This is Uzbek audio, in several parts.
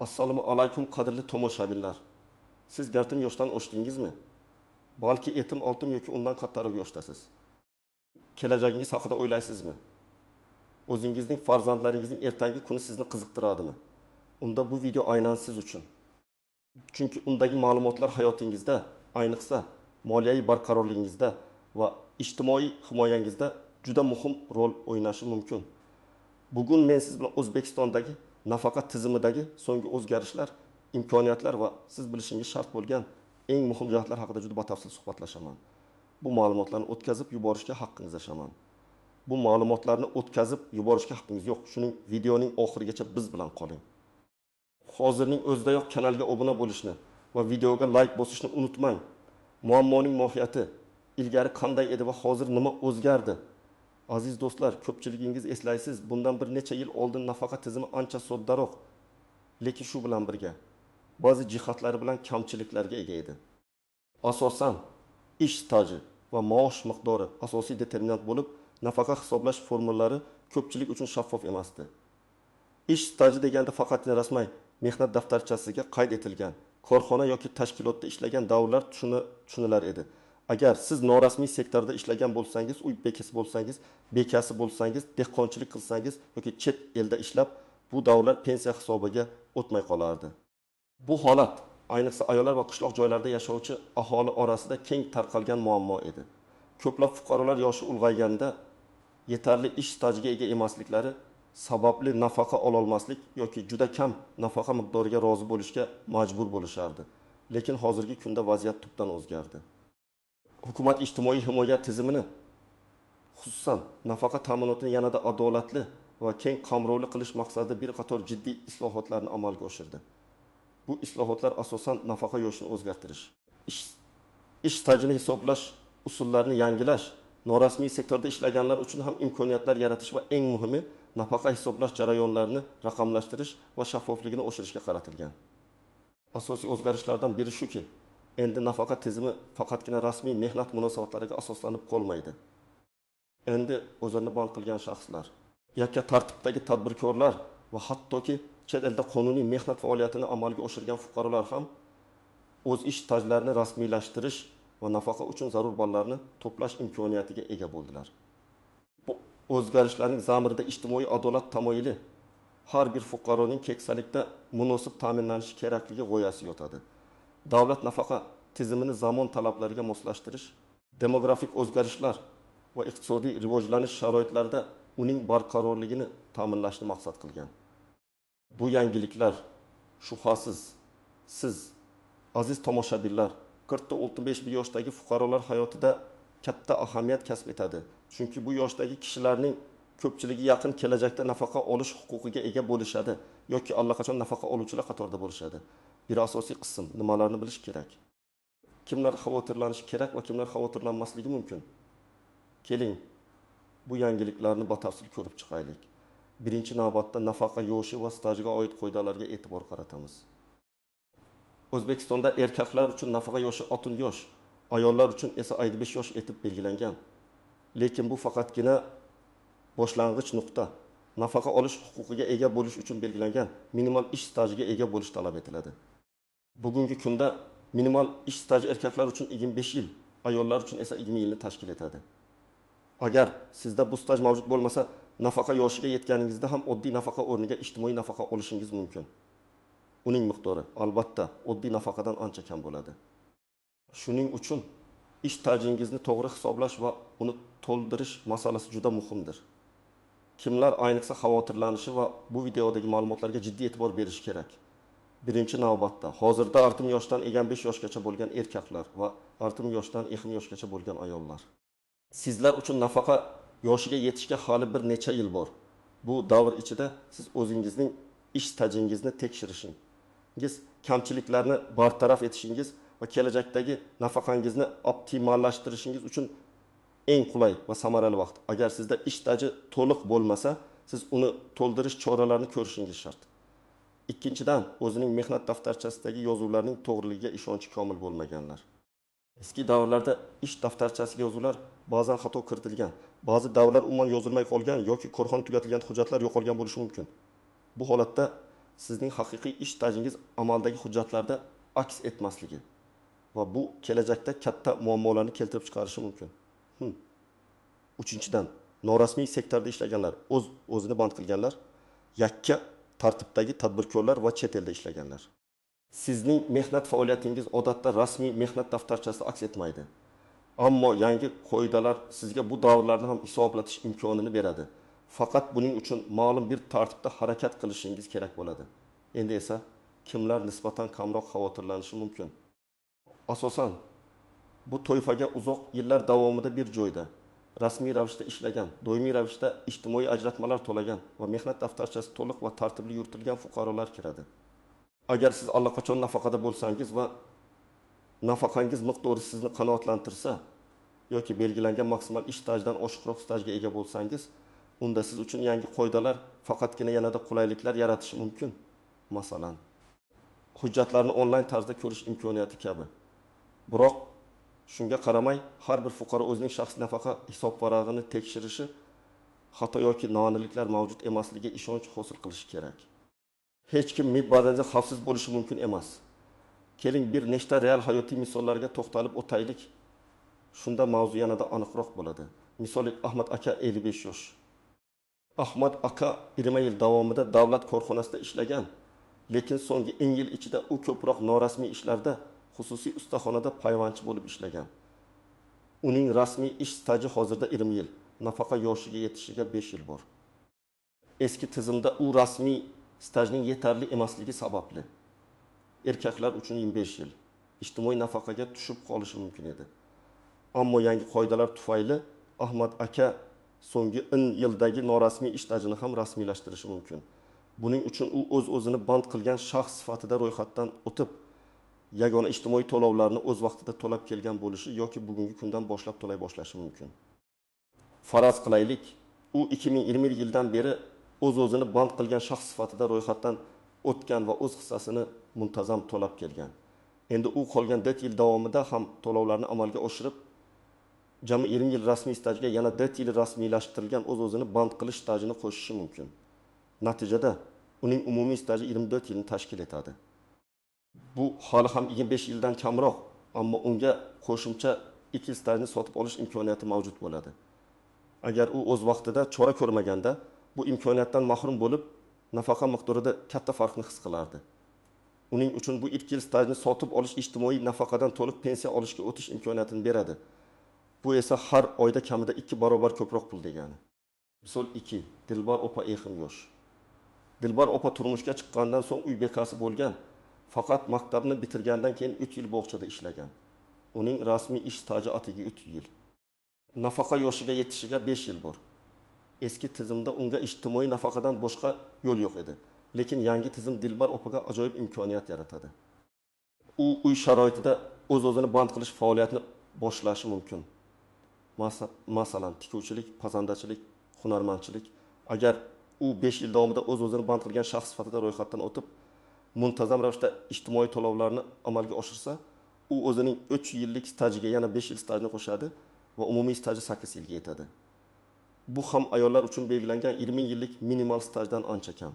Assalomu alaykum qadrli tomoshabinlar. Siz gartim yoshdan o'shdingizmi? Balki etim oltim yoki undan kattaroq yoshdasiz. Kelajagingiz haqida o'ylaysizmi? O'zingizning farzandlaringizning ertangi kuni sizni qiziqtiradimi? Unda bu video aynan siz uchun. Chunki undagi ma'lumotlar hayotingizda, ayniqsa moliyaviy barqarorligingizda va ijtimoiy himoyangizda juda muhim rol o'ynashi mumkin. Bugun men siz bilan O'zbekistondagi nafaqa tizimidagi so'nggi o'zgarishlar, imkoniyatlar va siz bilishingiz shart bo'lgan eng muhim jihatlar haqida juda batafsil suhbatlashaman. Bu ma'lumotlarni o'tkazib yuborishga haqqingiz ashaman. Bu ma'lumotlarni o'tkazib yuborishga haqqingiz yo'q. Shuning videoning oxirigacha biz bilan qoling. Hozirning o'zidayoq kanalga obuna bo'lishni va videoga like bosishni unutmang. Muammoning mohiyati ilgari qanday edi va hozir nima o'zgardi? Aziz do'stlar, ko'pchiligingiz eslaysiz, bundan bir necha yil oldin nafaqa tizimi ancha soddaroq, lekin shu bilan birga ba'zi jihatlari bilan kamchiliklarga ega edi. Asosan ish staji va maosh miqdori asosiy determinant bo'lib, nafaqa hisoblash formulasi ko'pchilik uchun shaffof emasdi. Ish staji deganda faqat rasmiy mehnat daftarchasiga qayd etilgan korxona yoki tashkilotda ishlagan davrlar tushunilar edi. Agar siz norasmiy sektorda ishlagan bo'lsangiz, uy bekasi bo'lsangiz, dehqonchilik qilsangiz yoki chet elda ishlab, bu davrlar pensiya hisobiga o'tmay qolardi. Bu holat ayniqsa ayollar va qishloq joylarda yashovchi aholi orasida keng tarqalgan muammo edi. Ko'plab fuqarolar yoshi ulg'ayganda yetarli ish stajiga ega emasliklari sababli nafaqa ola olmaslik yoki juda kam nafaqa miqdoriga rozi bo'lishga majbur bo'lishardi. Lekin hozirgi kunda vaziyat tubdan o'zgardi. Hukumat ijtimoiy himoya tizimini, xususan nafaqa ta'minotini yanada adolatli va keng qamrovli qilish maqsadida bir qator jiddiy islohotlarni amalga oshirdi. Bu islohotlar asosan nafaqa yo'lini o'zgartirish, ish stajini hisoblash usullarini yangilash, norasmiy sektorda ishlaganlar uchun ham imkoniyatlar yaratish va eng muhimi nafaqa hisoblash jarayonlarini raqamlashtirish va shaffofligini oshirishga qaratilgan. Asosiy o'zgarishlardan biri shuki, endi nafaqa tizimi faqatgina rasmiy mehnat munosabatlariga asoslanib qolmaydi. Endi o'zini band qilgan shaxslar, yakka tartibdagi tadbirkorlar va hattoki chet elda qonuniy mehnat faoliyatini amalga oshirgan fuqarolar ham o'z ish stajlarini rasmiylashtirish va nafaqa uchun zarur ballarni to'plash imkoniyatiga ega bo'ldilar. Bu o'zgarishlarning zamirida ijtimoiy adolat tamoyili, har bir fuqaroning keksalikda munosib ta'minlanishi kerakligi g'oyasi yotadi. Davlat nafaqa tizimini zamon talablariga moslashtirish, demografik o'zgarishlar va iqtisodiy rivojlanish sharoitlarida uning barqarorligini ta'minlashni maqsad qilgan. Bu yangiliklar shubhasiz siz, aziz tomoshabinlar, 40-65 yoshdagi fuqarolar hayotida katta ahamiyat kasb etadi. Chunki bu yoshdagi kishilarning ko'pchiligi yaqin kelajakda nafaqa olish huquqiga ega bo'lishadi yoki allaqachon nafaqa oluvchilar qatorida bo'lishadi. Bir asosiy qism nimalarni bilish kerak? Kimlar xavotirlanishi kerak va kimlar xavotirlanmasligi mumkin? Keling, bu yangiliklarni batafsil ko'rib chiqaylik. Birinchi navbatda nafaqa yoshi va stajiga oid qoidalarga e'tibor qaratamiz. O'zbekistonda erkaklar uchun nafaqa yoshi 60 yosh, ayollar uchun esa 55 yosh etib belgilangan. Lekin bu faqatgina boshlang'ich nuqta. Nafaqa olish huquqiga ega bo'lish uchun belgilangan minimal ish stajiga ega bo'lish talab etiladi. Bugungi kunda minimal ish staji erkaklar uchun 25 yil, ayollar uchun esa 20 yilni tashkil etadi. Agar sizda bu staj mavjud bo'lmasa, nafaqa yoshiga yetganingizda ham oddiy nafaqa o'rniga ijtimoiy nafaqa olishingiz mumkin. Uning miqdori albatta oddiy nafaqadan ancha kam bo'ladi. Shuning uchun ish stajingizni to'g'ri hisoblash va uni to'ldirish masalasi juda muhimdir. Kimlar ayniqsa xavotirlanishi va bu videodagi ma'lumotlarga jiddiy e'tibor berish kerak? Birinchi navbatda hozirda 60 yoshdan 55 yoshgacha bo'lgan erkaklar va 60 yoshdan 20 yoshgacha bo'lgan ayollar. Sizlar uchun nafaqa yoshiga yetishga hali bir necha yil bor. Bu davr ichida siz o'zingizning ish stajingizni tekshirishingiz, kamchiliklarni bartaraf etishingiz va kelajakdagi nafaqangizni optimallashtirishingiz uchun eng qulay va samarali vaqt. Agar sizda ish staji to'liq bo'lmasa, siz uni to'ldirish choralarini ko'rishingiz shart. Ikkinchidan, o'zining mehnat daftarchasidagi yozuvlarning to'g'riligiga ishonchi komil bo'lmaganlar. Eski davrlarda ish daftarchasiga yozuvlar ba'zan xato kiritilgan, ba'zi davrlar umuman yozilmay qolgan yoki korxona tugatilgan hujjatlar yo'qolgan bo'lishi mumkin. Bu holatda sizning haqiqiy ish stajingiz amaldagi hujjatlarda aks etmasligi va bu kelajakda katta muammolarni keltirib chiqarishi mumkin. Uchinchidan, norasmiy sektorda ishlaganlar, o'zini band qilganlar, yakka tartibdagi tadbirkorlar va chet elda ishlaganlar. Sizning mehnat faoliyatingiz odatda rasmiy mehnat daftarchasida aks etmaydi. Ammo yangi qoidalar sizga bu davrlarni ham hisoblatish imkonini beradi. Faqat buning uchun ma'lum bir tartibda harakat qilishingiz kerak bo'ladi. Endi esa kimlar nisbatan kamroq xavotirlanishi mumkin? Asosan, bu toifaga uzoq yillar davomida bir joyda rasmiy ravishda ishlagan, doimiy ravishda ijtimoiy ajratmalar to'lagan va mehnat daftarchasi to'liq va tartibli yuritilgan fuqarolar kiradi. Agar siz allaqachon nafaqada bo'lsangiz va nafaqangiz miqdori sizni qanoatlantirsa yoki belgilangan maksimal ish stajidan oshiqroq stajga ega bo'lsangiz, unda siz uchun yangi qoidalar faqatgina yanada qulayliklar yaratishi mumkin. Masalan, hujjatlarni onlayn tarzda ko'rish imkoniyati kabi. Biroq shunga qaramay, har bir fuqaro o'zining shaxsiy nafaqa hisob varag'ini tekshirishi, xato yoki noaniqliklar mavjud emasligiga ishonch hosil qilishi kerak. Hech kim badaniga xavfsiz bo'lishi mumkin emas. Keling bir nechta real hayotiy misollarga to'xtalib o'taylik. Shunda mavzu yanada aniqroq bo'ladi. Misol Ahmad aka 55 yosh. Ahmad aka 20 yil davomida davlat korxonasida ishlagan, lekin so'nggi 10 yil ichida u ko'proq norasmiy ishlarda, xususiy ustaxonada payvandchi bo'lib ishlagan. Uning rasmiy ish staji hozirda 20 yil, nafaqa yoshiga yetishiga 5 yil bor. Eski tizimda u rasmiy stajning yetarli emasligi sababli erkaklar uchun 25 yil ijtimoiy nafaqaga tushib qolishi mumkin edi. Ammo yangi qoidalar tufayli Ahmad aka so'nggi 10 yildagi norasmiy ish stajini ham rasmiylashtirishi mumkin. Buning uchun u o'z-o'zini band qilgan shaxs sifatida ro'yxatdan o'tib, yagona ijtimoiy to'lovlarni o'z vaqtida to'lab kelgan bo'lishi yoki bugungi kundan boshlab to'lay boshlashi mumkin. Faraz qilaylik, u 2020 yildan beri o'z-o'zini band qilgan shaxs sifatida ro'yxatdan o'tgan va o'z hissasini muntazam to'lab kelgan. Endi u qolgan 4 yil davomida ham to'lovlarni amalga oshirib, jami 20 yil rasmiy stajga yana 4 yil rasmiylashtirilgan o'z-o'zini band qilish stajini qo'shishi mumkin. Natijada uning umumiy staji 24 yilni tashkil etadi. Bu hali ham 25 yildan kamroq, ammo unga qo'shimcha 2 yil stajni sotib olish imkoniyati mavjud bo'ladi. Agar u o'z vaqtida chora ko'rmaganda, bu imkoniyatdan mahrum bo'lib, nafaqa miqdorida katta farqni his qilardi. Uning uchun bu 2 yil stajni sotib olish ijtimoiy nafaqadan to'liq pensiya olishga o'tish imkoniyatini beradi. Bu esa har oyda kamida 2 barobar ko'proq pul degani. Misol 2. Dilbar opa Exim yosh. Dilbar opa turmushga chiqqandan so'ng uy bekasi bo'lgan, faqat maktabni bitirgandan keyin 3 yil bog'chada ishlagan. Uning rasmiy ish staji atiga 3 yil. Nafaqa yoshiga yetishiga 5 yil bor. Eski tizimda unga ijtimoiy nafaqadan boshqa yo'l yo'q edi. Lekin yangi tizim Dilbar opaga ajoyib imkoniyat yaratadi. U uy sharoitida o'z-o'zini band qilish faoliyatini boshlashi mumkin. Masalan, tikuvchilik, pazandachilik, hunarmandchilik. Agar u 5 yil davomida o'z-o'zini band qilgan shaxs sifatida ro'yxatdan o'tib, muntazam ravishda ijtimoiy to'lovlarni amalga oshirsa, u o'zining 3 yillik stajiga yana 5 yil stajni qo'shadi va umumiy staji 8 yilga yetadi. Bu ham ayollar uchun belgilangan 20 yillik minimal stajdan ancha kam.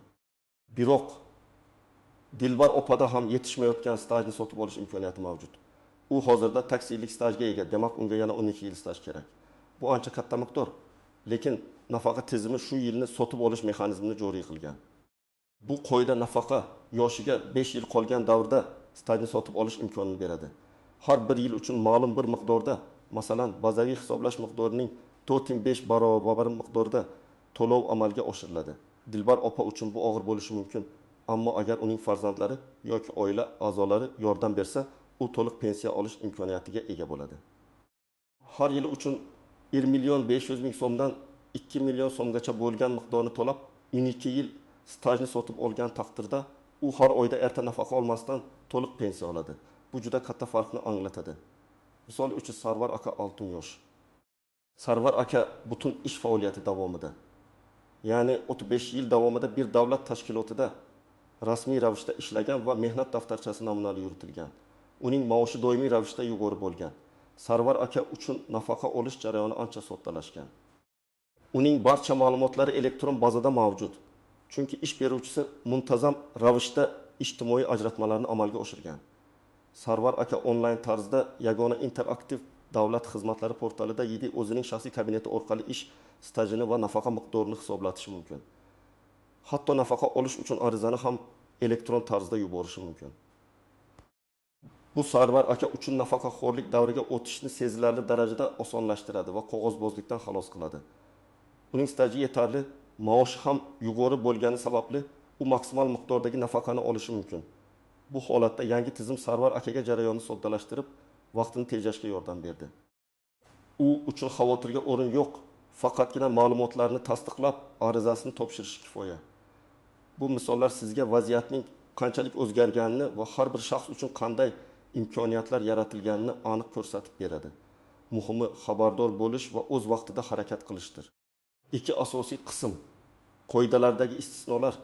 Biroq Dilbar opada ham yetishmayotgan stajni sotib olish imkoniyati mavjud. U hozirda taksiylik stajga ega, demak unga yana 12 yil staj kerak. Bu ancha katta miqdor, lekin nafaqa tizimi shu yilni sotib olish mexanizmini joriy qilgan. Bu qoida nafaqa yoshiga 5 yil qolgan davrda stajni sotib olish imkonini beradi. Har bir yil uchun ma'lum bir miqdorda, masalan, bazaviy hisoblash miqdorining 4-5 barobar miqdorda to'lov amalga oshiriladi. Dilbar opa uchun bu og'ir bo'lishi mumkin, ammo agar uning farzandlari yoki oila a'zolari yordam bersa, u to'liq pensiya olish imkoniyatiga ega bo'ladi. Har yili uchun 1.500.000 so'mdan 2 million so'mgacha bo'lgan miqdorni to'lab, 12 yil stajni sotib olgan taqdirda, u har oyda erta nafaqa olmasdan to'liq pensiya oladi. Bu juda katta farqni anglatadi. Misol uchun Sarvar aka 6 yosh. Sarvar aka butun ish faoliyati davomida, ya'ni 35 yil davomida bir davlat tashkilotida rasmiy ravishda ishlagan va mehnat daftarchasi namunali yuritilgan. Uning maoshi doimiy ravishda yuqori bo'lgan. Sarvar aka uchun nafaqa olish jarayoni ancha soddalashgan. Uning barcha ma'lumotlari elektron bazada mavjud. Chunki ish beruvchisi muntazam ravishda ijtimoiy ajratmalarni amalga oshirgan. Sarvar aka onlayn tarzda yagona interaktiv davlat xizmatlari portalida YIDI o'zining shaxsiy kabineti orqali ish stajini va nafaqa miqdorini hisoblatishi mumkin. Hatto nafaqa olish uchun arizani ham elektron tarzda yuborishi mumkin. Bu Sarvar aka uchun nafaqaxo'rlik davriga o'tishni sezilarli darajada osonlashtiradi va qog'ozbozlikdan xalos qiladi. Uning staji yetarli, maoshi ham yuqori bo'lgani sababli u maksimal miqdordagi nafaqani olishi mumkin. Bu holatda yangi tizim Sarvar akaga jarayonni soddalashtirib, vaqtini tejashga yordam berdi. U uchun xavotirga o'rin yo'q, faqatgina ma'lumotlarni tasdiqlab, arizasini topshirish kifoya. Bu misollar sizga vaziyatning qanchalik o'zgarganini va har bir shaxs uchun qanday imkoniyatlar yaratilganini aniq ko'rsatib beradi. Muhimi xabardor bo'lish va o'z vaqtida harakat qilishdir. Ikki asosiy qism: qoidalardagi istisnolar,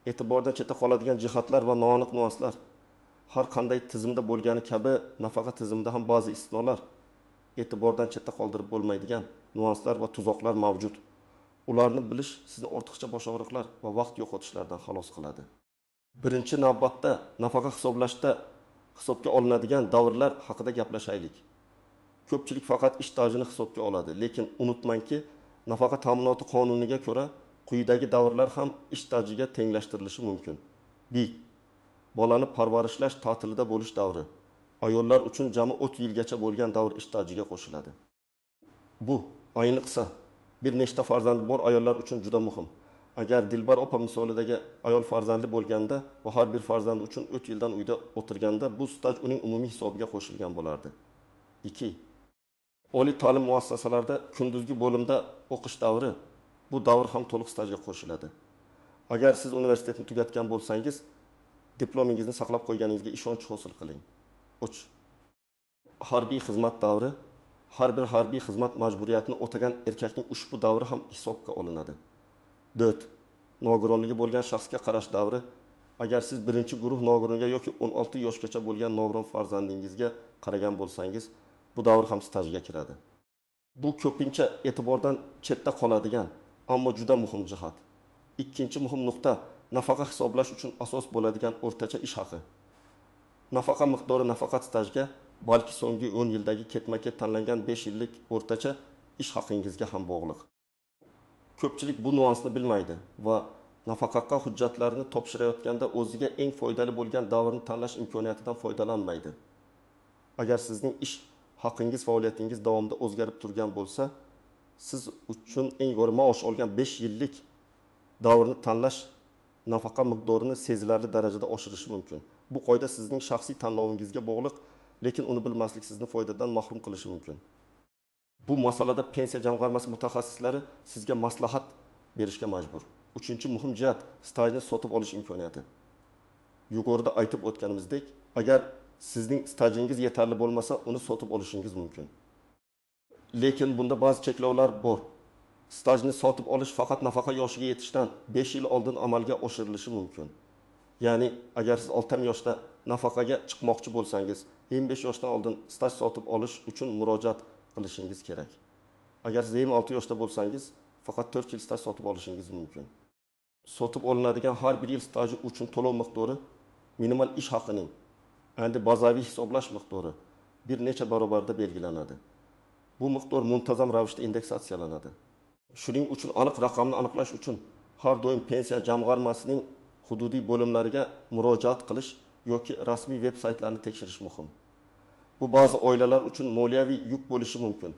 e'tibordan chetda qoladigan jihatlar va noaniq nuanslar. Har qanday tizimda bo'lgani kabi, nafaqa tizimida ham ba'zi istisnolar, e'tibordan chetda qoldirib bo'lmaydigan nuanslar va tuzoqlar mavjud. Ularni bilish sizni ortiqcha bosh og'riqlar va vaqt yo'qotishlardan xalos qiladi. Birinchi navbatda nafaqa hisoblashda hisobga olinadigan davrlar haqida gaplashaylik. Ko'pchilik faqat ish stajini hisobga oladi, lekin unutmangki, nafaqa ta'minoti qonuniga ko'ra quyidagi davrlar ham ish stajiga tenglashtirilishi mumkin. Bolani parvarishlash ta'tilida bo'lish davri. Ayollar uchun jami 30 yilgacha bo'lgan davr ish stajiga qo'shiladi. Bu ayniqsa bir nechta farzandi bor ayollar uchun juda muhim. Agar Dilbar opa misolidagi ayol farzandli bo'lganda va har bir farzandi uchun 3 yildan uyda o'tirganda bu staj uning umumiy hisobiga qo'shilgan bo'lardi. 2. Oliy ta'lim muassasalarida kunduzgi bo'limda o'qish davri. Bu davr ham to'liq stajga qo'shiladi. Agar siz universitetni tugatgan bo'lsangiz, diplomingizni saqlab qo'yganingizga ishonch hosil qiling. 3. Harbiy xizmat davri. Har bir harbiy xizmat majburiyatini o'tagan erkakning ushbu davri ham hisobga olinadi. 4. Nogironligi bo'lgan shaxsga qarash davri. Agar siz birinchi guruh nogironga yoki 16 yoshgacha bo'lgan nogiron farzandingizga qaragan bo'lsangiz, bu davr ham stajga kiradi. Bu ko'pincha e'tibordan chetda qoladigan, ammo juda muhim jihat. Ikkinchi muhim nuqta: nafaqa hisoblash uchun asos bo'ladigan o'rtacha ish haqi. Nafaqa miqdori nafaqat stajga, balki so'nggi 10 yildagi ketma-ket tanlangan 5 yillik o'rtacha ish haqingizga ham bog'liq. Ko'pchilik bu nuansni bilmaydi va nafaqaga hujjatlarni topshirayotganda o'ziga eng foydali bo'lgan davrni tanlash imkoniyatidan foydalanmaydi. Agar sizning ish haqingiz faoliyatingiz davomida o'zgarib turgan bo'lsa, siz uchun eng yuqori maosh olgan 5 yillik davrni tanlash nafaqa miqdorini sezilarli darajada oshirishi mumkin. Bu qoida sizning shaxsiy tanlovingizga bog'liq, lekin uni bilmaslik sizni foydadan mahrum qilishi mumkin. Bu masalada pensiya jamg'armasi mutaxassislari sizga maslahat berishga majbur. Uchinchi muhim jihat: stajni sotib olish imkoniyati. Yuqorida aytib o'tganimizdek, agar sizning stajingiz yetarli bo'lmasa, uni sotib olishingiz mumkin. Lekin bunda ba'zi cheklovlar bor. Stajni sotib olish faqat nafaqa yoshiga yetishdan 5 yil oldin amalga oshirilishi mumkin. Ya'ni agar siz 6 yoshda nafaqaga chiqmoqchi bo'lsangiz, 25 yoshdan oldin staj sotib olish uchun murojaat qilishingiz kerak. Agar siz 26 yoshda bo'lsangiz, faqat 4 yil staj sotib olishingiz mumkin. Sotib olinadigan har bir yil staji uchun to'lov miqdori minimal ish haqining endi bazaviy hisoblash miqdori bir necha barobarda belgilanadi. Bu miqdor muntazam ravishda indeksatsiyalanadi. Shuning uchun aniq raqamni aniqlash uchun har doim pensiya jamg'armasining hududiy bo'limlariga murojaat qilish yoki rasmiy veb-saytlarni tekshirish muhim. Bu ba'zi oilalar uchun moliyaviy yuk bo'lishi mumkin.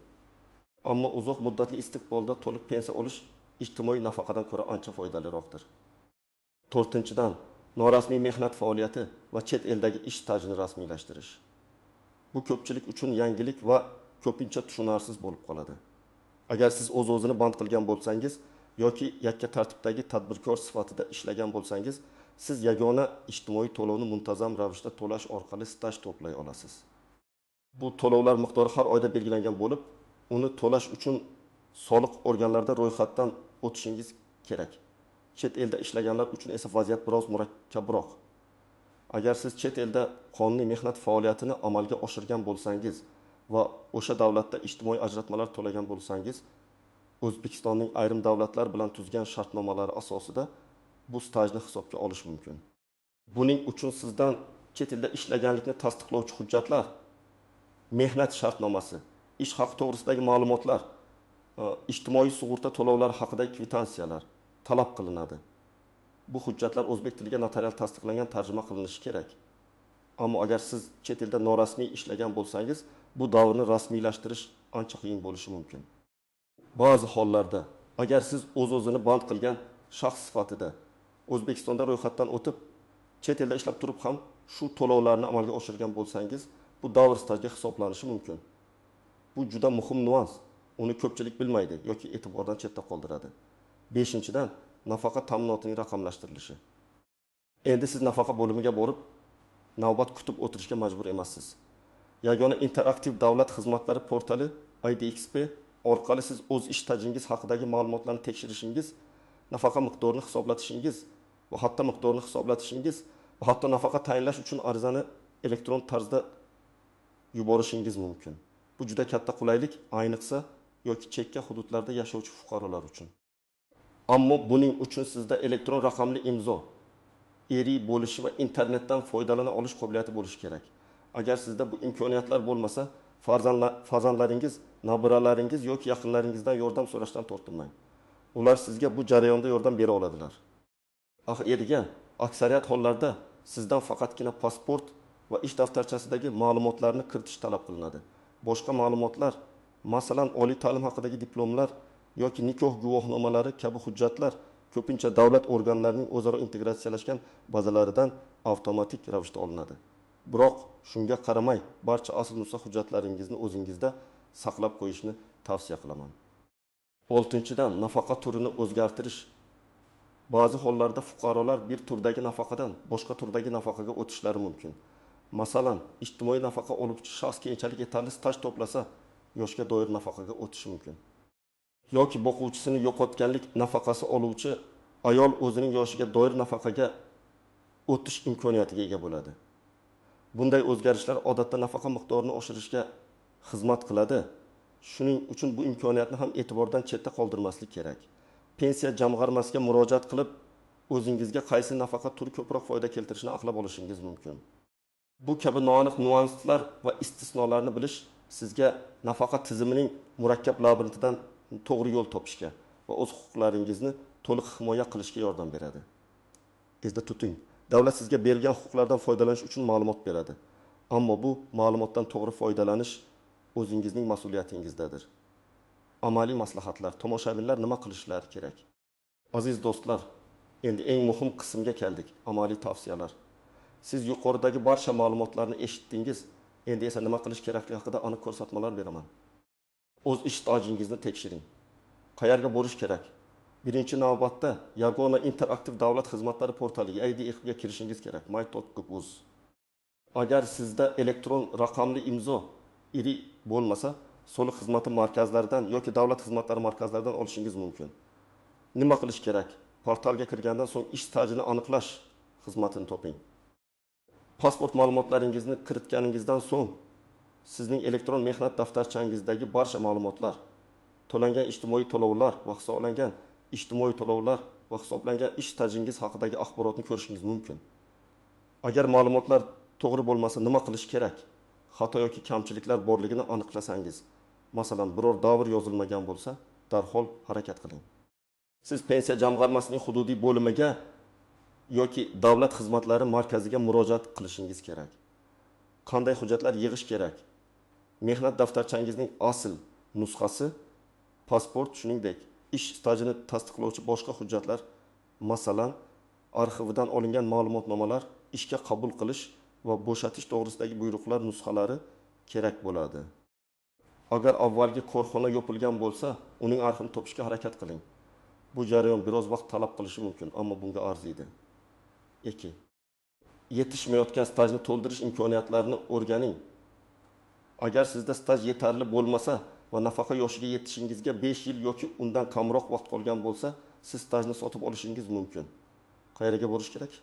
Ammo uzoq muddatli istiqbolda to'liq pensiya olish ijtimoiy nafaqadan ko'ra ancha foydaliroqdir. 4-dan norasmiy mehnat faoliyati va chet eldagi ish stajini rasmiylashtirish. Bu ko'pchilik uchun yangilik va ko'pincha tushunarsiz bo'lib qoladi. Agar siz o'z-o'zini band qilgan bo'lsangiz yoki yakka tartibdagi tadbirkor sifatida ishlagan bo'lsangiz, siz yagona ijtimoiy to'lovni muntazam ravishda to'lash orqali staj to'play olasiz. Bu to'lovlar miqdori har oyda belgilangan bo'lib, uni to'lash uchun soliq organlarida ro'yxatdan o'tishingiz kerak. Chet elda ishlaganlar uchun esa vaziyat biroz murakkabroq. Agar siz chet elda qonuniy mehnat faoliyatini amalga oshirgan bo'lsangiz va o'sha davlatda ijtimoiy ajratmalar to'lagan bo'lsangiz, O'zbekistonning ayrim davlatlar bilan tuzgan shartnomalari asosida bu stajni hisobga olish mumkin. Buning uchun sizdan chet elda ishlaganlikni tasdiqlovchi hujjatlar, mehnat shartnomasi, ish haqi to'g'risidagi ma'lumotlar, ijtimoiy sug'urta to'lovlari haqidagi kvitansiyalar talab qilinadi. Bu hujjatlar o'zbek tiliga notarial tasdiqlangan tarjima qilinishi kerak. Ammo agar siz chet elda norasmiy ishlagan bo'lsangiz, bu davrni rasmiylashtirish ancha qiyin bo'lishi mumkin. Ba'zi hollarda agar siz o'z-o'zini band qilgan shaxs sifatida O'zbekistonda ro'yxatdan o'tib, chet elda ishlab turib ham shu to'lovlarni amalga oshirgan bo'lsangiz, bu davr stajga hisoblanishi mumkin. Bu juda muhim nuans. Uni ko'pchilik bilmaydi yoki e'tibordan chetda qoldiradi. 5-dan nafaqa ta'minotining raqamlashtirilishi. Endi siz nafaqa bo'limiga borib, navbat kutib o'tirishga majbur emassiz. Yagona interaktiv davlat xizmatlari portali IDXP orqali siz o'z ish stajingiz haqidagi ma'lumotlarni tekshirishingiz, nafaqa miqdorini hisoblatishingiz va hatto nafaqa tayinlash uchun arizani elektron tarzda yuborishingiz mumkin. Bu juda katta qulaylik, ayniqsa yoki chekka hududlarda yashovchi fuqarolar uchun. Ammo buning uchun sizda elektron raqamli imzo, eriy bo'lishi va internetdan foydalana olish qobiliyati bo'lishi kerak. Agar sizda bu imkoniyatlar bo'lmasa, farzandlaringiz, nabiralaringiz yoki yaqinlaringizdan yordam so'rashdan tortinmang. Ular sizga bu jarayonda yordam bera oladilar. Erigan, aksariyat hollarda sizdan faqatgina pasport va ish daftarchasidagi ma'lumotlarni kiritish talab qilinadi. Boshqa ma'lumotlar, masalan, oliy ta'lim haqidagi diplomlar yoki nikoh guvohnomalari kabi hujjatlar ko'pincha davlat organlarining o'zaro integratsiyalashgan bazalaridan avtomatik ravishda olinadi. Biroq shunga qaramay, barcha asl nusxa hujjatlaringizni o'zingizda saqlab qo'yishni tavsiya qilaman. 6-dan nafaqa turini o'zgartirish. Ba'zi hollarda fuqarolar bir turdagi nafaqadan boshqa turdagi nafaqaga o'tishlari mumkin. Masalan, ijtimoiy nafaqa oluvchi shaxs keyinchalik yetarli staj to'plasa, yoshga doir nafaqaga o'tishi mumkin. Yoki boquvchisini yo'qotganlik nafaqasi oluvchi ayol o'zining yoshiga doir nafaqaga o'tish imkoniyatiga ega bo'ladi. Bunday o'zgarishlar odatda nafaqa miqdorini oshirishga xizmat qiladi. Shuning uchun bu imkoniyatni ham e'tibordan chetda qoldirmaslik kerak. Pensiya jamg'armasiga murojaat qilib, o'zingizga qaysi nafaqa turi ko'proq foyda keltirishini aniqlab olishingiz mumkin. Bu kabi noaniq nuanslar va istisnolarni bilish sizga nafaqa tizimining murakkab labirintidan to'g'ri yo'l topishga va o'z huquqlaringizni to'liq himoya qilishga yordam beradi. Esda tuting, davlat sizga berilgan huquqlardan foydalanish uchun ma'lumot beradi. Ammo bu ma'lumotdan to'g'ri foydalanish o'zingizning mas'uliyatingizdadir. Amaliy maslahatlar, tomoshabinlar nima qilishlari kerak? Aziz do'stlar, endi eng muhim qismga keldik, amaliy tavsiyalar. Siz yuqoridagi barcha ma'lumotlarni eshitdingiz, endi esa nima qilish kerakligi haqida aniq ko'rsatmalar beraman. O'z ish stajingizni tekshiring. Qayerga borish kerak? Birinchi navbatda yagona interaktiv davlat xizmatlari portaliga IDXP ga kirishingiz kerak. my.gov.uz. Agar sizda elektron raqamli imzo iri bo'lmasa, soliq xizmati markazlaridan yoki davlat xizmatlari markazlaridan olishingiz mumkin. Nima qilish kerak? Portalga kirgandan so'ng ish stajini aniqlash xizmatini toping. Pasport ma'lumotlaringizni kiritganingizdan so'ng sizning elektron mehnat daftarchangizdagi barcha ma'lumotlar, to'langan ijtimoiy to'lovlar va hisoblangan ish stajingiz haqidagi axborotni ko'rishingiz mumkin. Agar ma'lumotlar to'g'ri bo'lmasa, nima qilish kerak? Xato yoki kamchiliklar borligini aniqlasangiz, masalan, biror davr yozilmagan bo'lsa, darhol harakat qiling. Siz pensiya jamg'armasining hududiy bo'limiga yoki davlat xizmatlari markaziga murojaat qilishingiz kerak. Qanday hujjatlar yig'ish kerak? Mehnat daftarchangizning asl nusxasi, pasport, shuningdek, ish stajini tasdiqlovchi boshqa hujjatlar, masalan, arxividan olingan ma'lumotnomalar, ishga qabul qilish va bo'shatish to'g'risidagi buyruqlar nusxalari kerak bo'ladi. Agar avvalgi korxona yopilgan bo'lsa, uning arxivini topishga harakat qiling. Bu jarayon biroz vaqt talab qilishi mumkin, ammo bunga arziydi. 2. Yetishmayotgan stajni to'ldirish imkoniyatlarini o'rganing. Agar sizda staj yetarli bo'lmasa va nafaqa yoshiga yetishingizga 5 yil yoki undan kamroq vaqt qolgan bo'lsa, siz stajni sotib olishingiz mumkin. Qayerga borish kerak?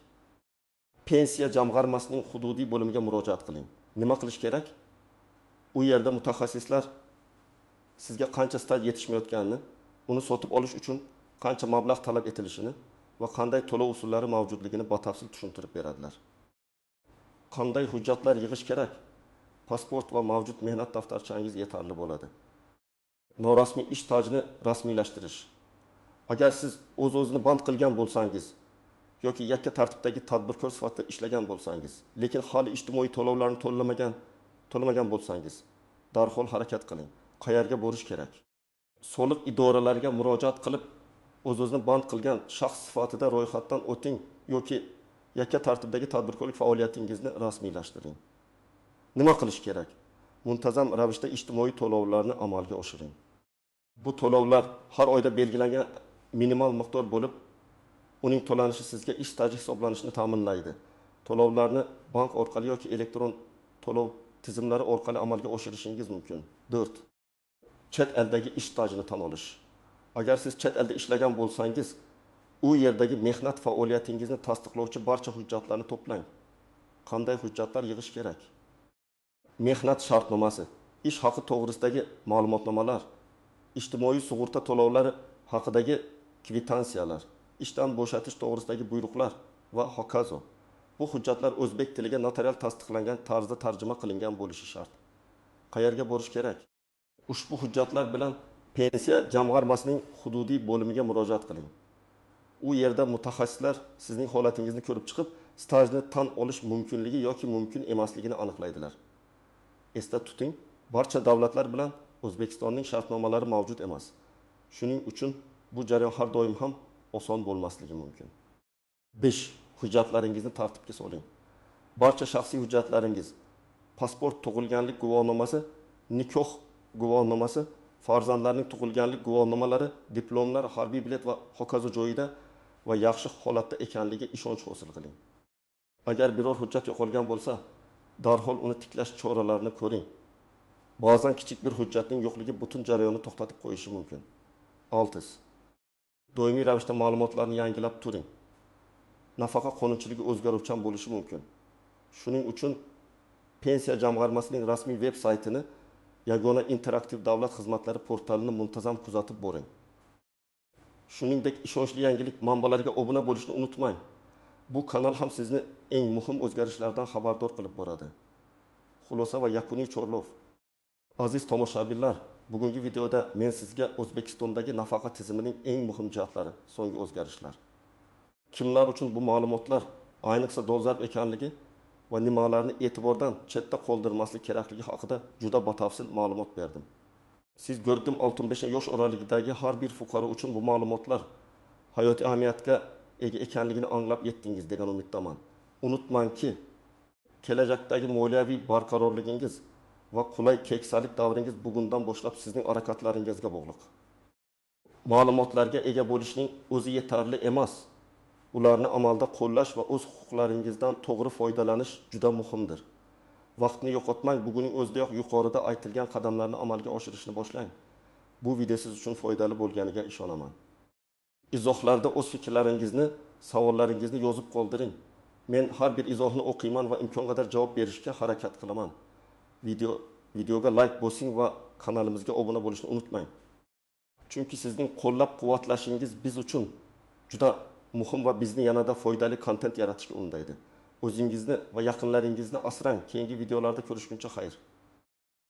Pensiya jamg'armasining hududiy bo'limiga murojaat qiling. Nima qilish kerak? U yerda mutaxassislar sizga qancha staj yetishmayotganini, uni sotib olish uchun qancha mablag' talab etilishini va qanday to'lov usullari mavjudligini batafsil tushuntirib beradilar. Qanday hujjatlar yig'ish kerak? Pasport va mavjud mehnat daftarchangiz yetarli bo'ladi. Norasmiy ish stajini rasmiylashtirish. Agar siz o'z-o'zini band qilgan bo'lsangiz yoki yakka tartibdagi tadbirkor sifatida ishlagan bo'lsangiz, lekin hali ijtimoiy to'lovlarni to'lamagan bo'lsangiz, darhol harakat qiling. Qayerga borish kerak? Soliq idoralariga murojaat qilib, o'z-o'zini band qilgan shaxs sifatida ro'yxatdan o'ting yoki yakka tartibdagi tadbirkorlik faoliyatingizni rasmiylashtiring. Nima qilish kerak? Muntazam ravishda ijtimoiy to'lovlarni amalga oshiring. Bu to'lovlar har oyda belgilangan minimal miqdor bo'lib, uning to'lanishi sizga ish staji hisoblanishini ta'minlaydi. To'lovlarni bank orqali yoki elektron to'lov tizimlari orqali amalga oshirishingiz mumkin. 4. Chet eldagi ish stajini tan olish. Agar siz chet elda ishlagan bo'lsangiz, u yerdagi mehnat faoliyatingizni tasdiqlovchi barcha hujjatlarni to'plang. Qanday hujjatlar yig'ish kerak? Mehnat shartnomasi, ish haqi to'g'risidagi ma'lumotnomalar, ijtimoiy sug'urta to'lovlari haqidagi kvitansiyalar, ishdan bo'shatish to'g'risidagi buyruqlar va hokazo. Bu hujjatlar o'zbek tiliga notarial tasdiqlangan tarzda tarjima qilingan bo'lishi shart. Qayerga borish kerak? Ushbu hujjatlar bilan pensiya jamg'armasining hududiy bo'limiga murojaat qiling. U yerda mutaxassislar sizning holatingizni ko'rib chiqib, stajni tan olish mumkinligi yoki mumkin emasligini aniqlaydilar. Esda tuting, barcha davlatlar bilan O'zbekistonning shartnomalari mavjud emas. Shuning uchun bu jarayon har doim ham oson bo'lmasligi mumkin. 5. Hujjatlaringizni tartibga soling. Barcha shaxsiy hujjatlaringiz, pasport, tug'ilganlik guvohnomasi, nikoh guvohnomasi, farzandlarning tug'ilganlik guvohnomalari, diplomlar, harbiy bilet va hokazo joyida va yaxshi holatda ekanligiga ishonch hosil qiling. Agar biror hujjat yo'qolgan bo'lsa, darhol uni tiklash choralarini ko'ring. Ba'zan kichik bir hujjatning yo'qligi butun jarayonni to'xtatib qo'yishi mumkin. 6. Doimiy ravishda ma'lumotlarni yangilab turing. Nafaqa qonunchiligi o'zgaruvchan bo'lishi mumkin. Shuning uchun pensiya jamg'armasining rasmiy veb-saytini, Yagona interaktiv davlat xizmatlari portalini muntazam kuzatib boring. Shuningdek, ishonchli yangilik manbalariga obuna bo'lishni unutmang. Bu kanal ham sizni eng muhim o'zgarishlardan xabardor qilib boradi. Xulosa va yakuniy chorlov. Aziz tomoshabinlar, bugungi videoda men sizga O'zbekistondagi nafaqa tizimining eng muhim jihatlari, so'nggi o'zgarishlar, kimlar uchun bu ma'lumotlar ayniqsa dolzarb ekanligi va nimalarni e'tibordan chetda qoldirmaslik kerakligi haqida juda batafsil ma'lumot berdim. Siz Go'rdim 65 yosh oralig'idagi har bir fuqaro uchun bu ma'lumotlar hayotiy ahamiyatga ega ekanligini anglab yetdingiz degan umiddaman. Unutmangki, kelajakdagi moliyaviy barqarorligingiz va qulay keksalik davringiz bugundan boshlab sizning harakatlaringizga bog'liq. Ma'lumotlarga ega bo'lishning o'zi yetarli emas. Ularni amalda qo'llash va o'z huquqlaringizdan to'g'ri foydalanish juda muhimdir. Vaqtni yo'qotmang, bugunning o'zidayoq yuqorida aytilgan qadamlarni amalga oshirishni boshlang. Bu video siz uchun foydali bo'lganiga ishonaman. Izohlarda o'z fikrlaringizni, savollaringizni yozib qoldiring. Men har bir izohni o'qiyman va imkon qadar javob berishga harakat qilaman. Videoga like bosing va kanalimizga obuna bo'lishni unutmang. Chunki sizning qo'llab-quvvatlashingiz biz uchun juda muhim va bizni yanada foydali kontent yaratishga undaydi. O'zingizni va yaqinlaringizni asrang. Keyingi videolarda ko'rishguncha xayr.